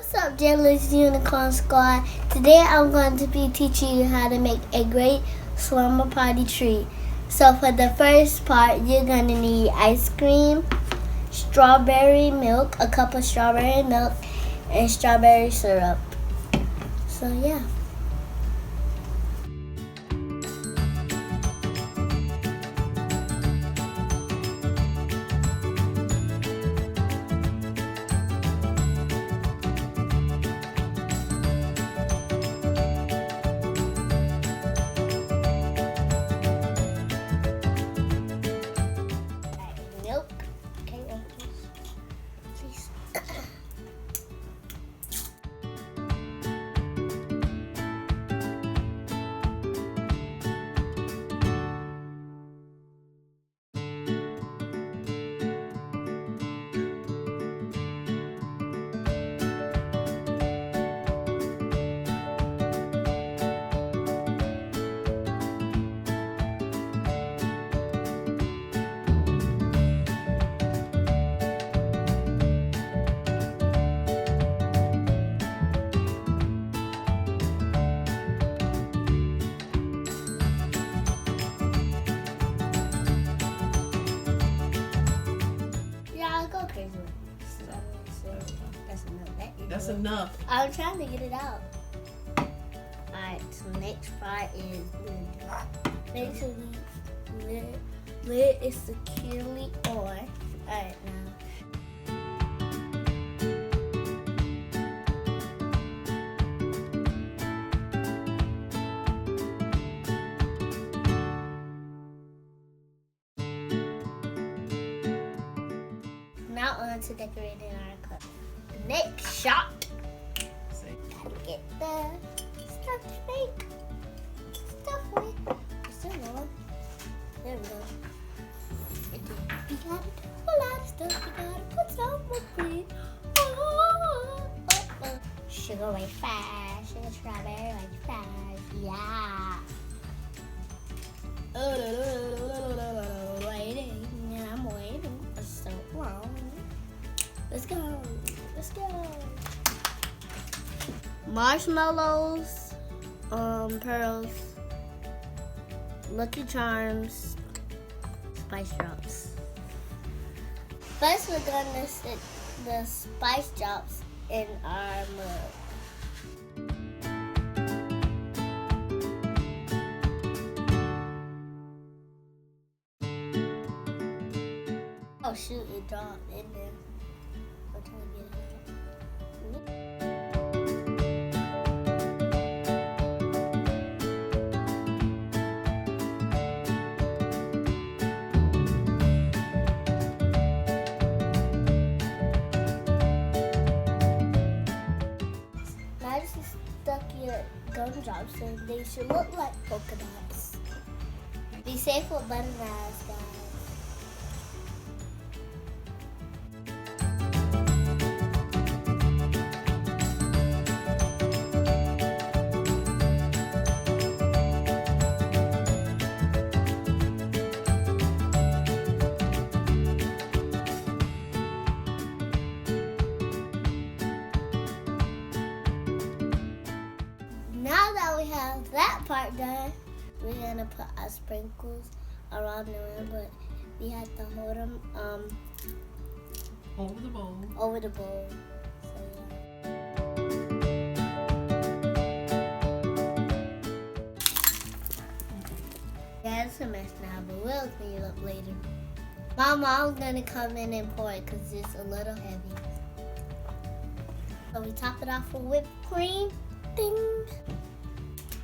What's up, Jealous Unicorn Squad? Today I'm going to be teaching you how to make a great slumber party treat. So for the first part, you're going to need ice cream, strawberry milk, a cup of strawberry milk, and strawberry syrup. So yeah. Milk. Okay, please. I'll go crazy. So that's enough. That's enough. I'm trying to get it out. Alright, so next part is lid. Make sure the lid is securely on. Alright, now. Now on to decorating our cup. Next shot. Gotta get the stuff to make. Stuff with. It's still on. There we go. We gotta do a lot of stuff. We gotta put some whipped cream. Sugar way fast. Sugar strawberry way fast. Yeah. Waiting. I'm waiting for so long. Let's go. Let's go. Marshmallows, pearls, Lucky Charms, spice drops. First, we're gonna stick the spice drops in our mug. Oh shoot, it dropped in there. I'm trying to get it out. Now this is stuck your gumdrops and they should look like polka dots. Be safe with bananas, guys. Now that we have that part done, we're gonna put our sprinkles around the rim, but we have to hold them Over the bowl. over the bowl. So yeah, it's a mess now, but we'll clean it up later. My mom's gonna come in and pour it because it's a little heavy. So we top it off with whipped cream. Ding.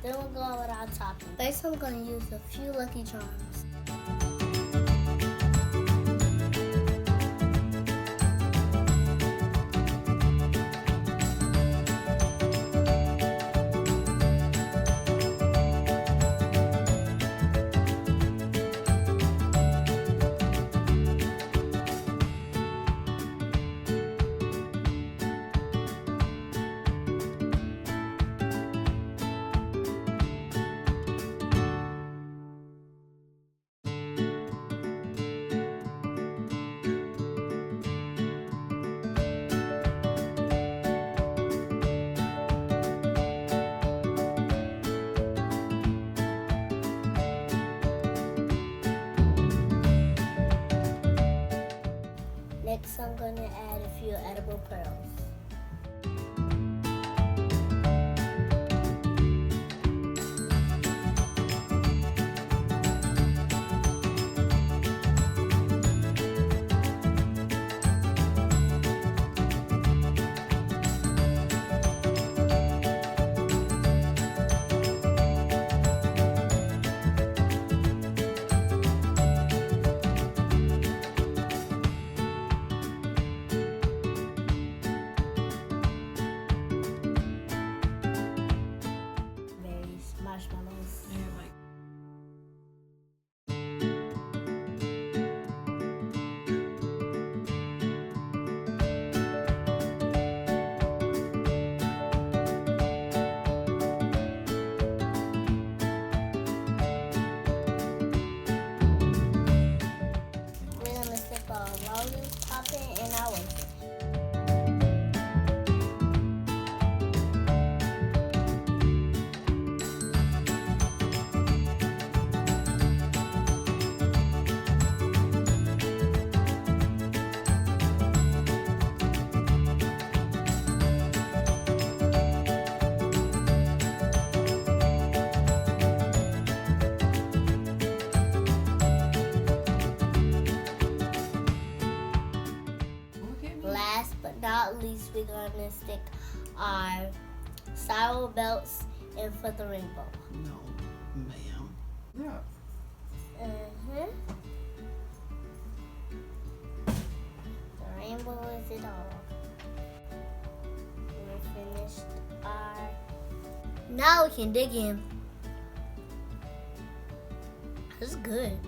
Then we'll go with our topping. First, I'm going to use a few Lucky Charms. Next, I'm going to add a few edible pearls. Marshmallows. Yeah, like. We're gonna stick our roses, pop it, and our wafer. Last but not least, we're gonna stick our spiral belts in for the rainbow. No, ma'am. Yeah. The rainbow is it all. We're finished our. Now we can dig in. That's good.